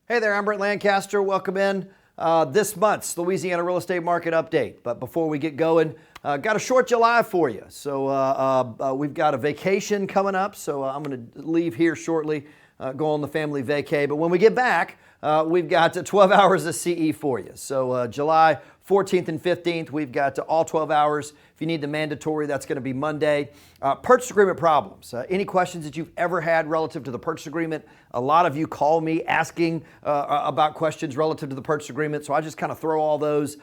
Hey there, I'm Brent Lancaster. Welcome in this month's Louisiana real estate market update. But before we get going, got a short July for you. So we've got a vacation coming up. So I'm going to leave here shortly, go on the family vacay. But when we get back, we've got 12 hours of CE for you. So July 14th and 15th, we've got all 12 hours. If you need the mandatory, that's going to be Monday. Purchase agreement problems. Any questions that you've ever had relative to the purchase agreement? A lot of you call me asking about questions relative to the purchase agreement, so I just kind of throw all those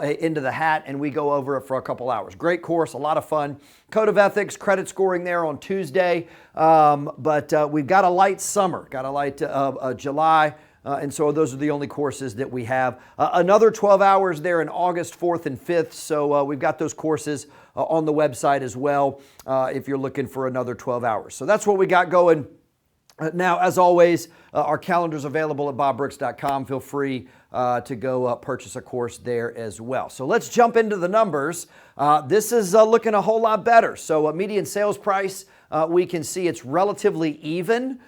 into the hat and we go over it for a couple hours. Great course, a lot of fun. Code of Ethics, credit scoring there on Tuesday, but we've got a light summer, got a light July. And so those are the only courses that we have. Another 12 hours there in August 4th and 5th. So we've got those courses on the website as well if you're looking for another 12 hours. So that's what we got going. Now, as always, our calendar's available at bobbrooks.com. Feel free to go purchase a course there as well. So let's jump into the numbers. This is looking a whole lot better. So median sales price, we can see it's relatively even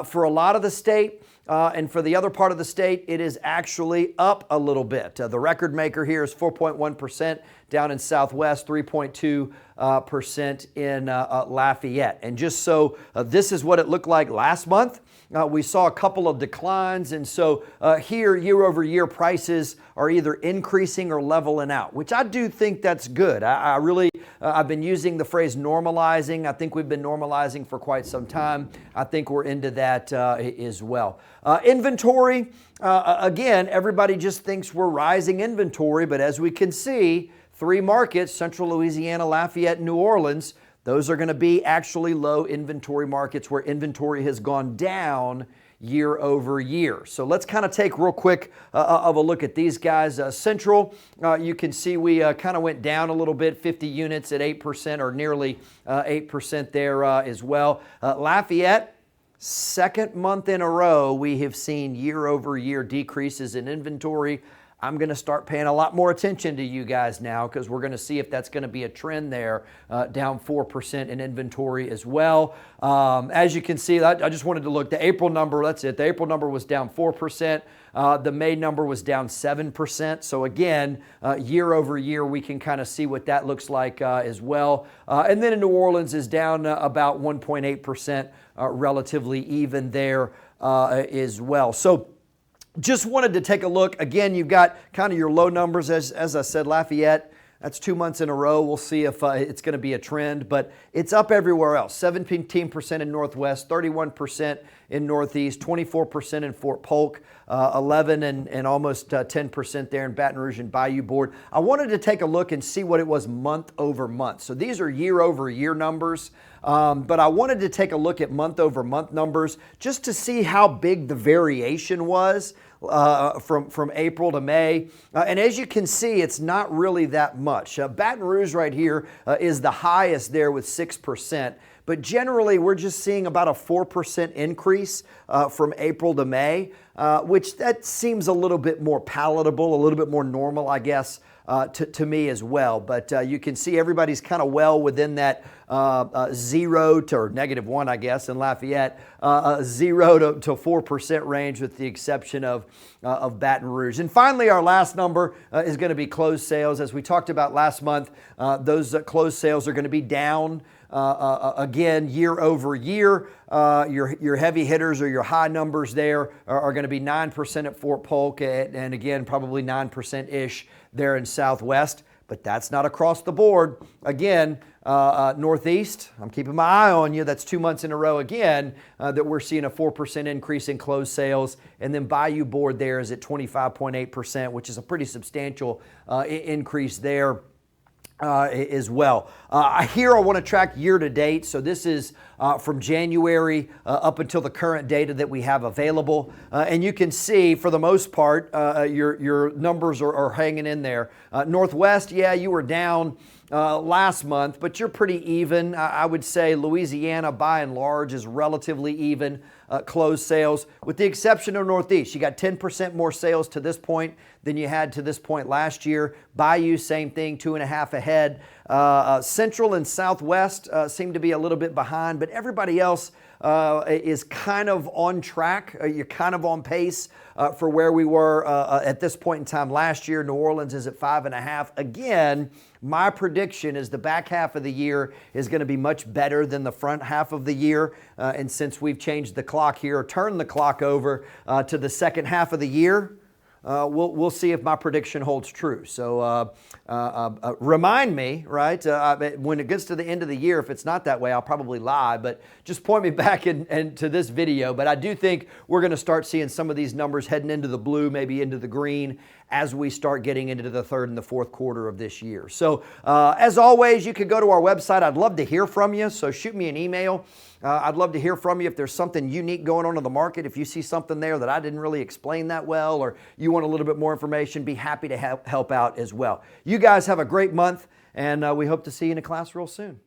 for a lot of the state. And for the other part of the state, it is actually up a little bit. The record maker here is 4.1% down in Southwest, 3.2% in Lafayette. And just so this is what it looked like last month. We saw a couple of declines, and so here year over year prices are either increasing or leveling out, which I do think that's good. I've been using the phrase normalizing. I think we've been normalizing for quite some time. I think we're into that as well. Inventory, again, everybody just thinks we're rising inventory, but as we can see, three markets, Central Louisiana, Lafayette, and New Orleans, those are going to be actually low inventory markets where inventory has gone down year over year. So let's kind of take real quick of a look at these guys. Central, you can see we kind of went down a little bit, 50 units at 8% or nearly 8% there as well. Lafayette, second month in a row, we have seen year over year decreases in inventory. I'm going to start paying a lot more attention to you guys now because we're going to see if that's going to be a trend there, down 4% in inventory as well. As you can see, I just wanted to look. The April number, that's it. The April number was down 4%. The May number was down 7%. So again, year over year, we can kind of see what that looks like as well. And then in New Orleans is down about 1.8%, relatively even there as well. So just wanted to take a look. Again, you've got kind of your low numbers. As I said, Lafayette, that's 2 months in a row. We'll see if it's going to be a trend, but it's up everywhere else. 17% in Northwest, 31% in Northeast, 24% in Fort Polk, 11 and almost 10% there in Baton Rouge and Bayou Board. I wanted to take a look and see what it was month over month. So these are year over year numbers, but I wanted to take a look at month over month numbers just to see how big the variation was from April to May. And as you can see, it's not really that much. Baton Rouge right here is the highest there with 6%. But generally, we're just seeing about a 4% increase from April to May, which that seems a little bit more palatable, a little bit more normal, I guess, to me as well. But you can see everybody's kind of well within that 0 to or -1, I guess, in Lafayette, 0 to 4% range with the exception of Baton Rouge. And finally, our last number is going to be closed sales. As we talked about last month, those closed sales are going to be down again year over year. Your heavy hitters or your high numbers there are going to be 9% at Fort Polk and again probably 9%-ish there in Southwest, but that's not across the board. Again, Northeast, I'm keeping my eye on you. That's 2 months in a row again that we're seeing a 4% increase in closed sales. And then Bayou Board there is at 25.8%, which is a pretty substantial increase there. As well. Here I want to track year to date. So this is from January up until the current data that we have available. And you can see for the most part, your numbers are hanging in there. Northwest, yeah, you were down last month, but you're pretty even. I would say Louisiana by and large is relatively even closed sales with the exception of Northeast. You got 10% more sales to this point than you had to this point last year. Bayou, same thing, 2.5 ahead. Central and Southwest seem to be a little bit behind, but everybody else is kind of on track. You're kind of on pace for where we were at this point in time last year. New Orleans is at 5.5. Again, my prediction is the back half of the year is going to be much better than the front half of the year. And since we've changed the clock here, turned the clock over to the second half of the year, we'll see if my prediction holds true. So remind me, right, when it gets to the end of the year, if it's not that way, I'll probably lie, but just point me back to this video. But I do think we're going to start seeing some of these numbers heading into the blue, maybe into the green, as we start getting into the third and the fourth quarter of this year. So as always, you can go to our website. I'd love to hear from you, so shoot me an email. I'd love to hear from you if there's something unique going on in the market. If you see something there that I didn't really explain that well, or you want a little bit more information, be happy to help out as well. You guys have a great month, and we hope to see you in a class real soon.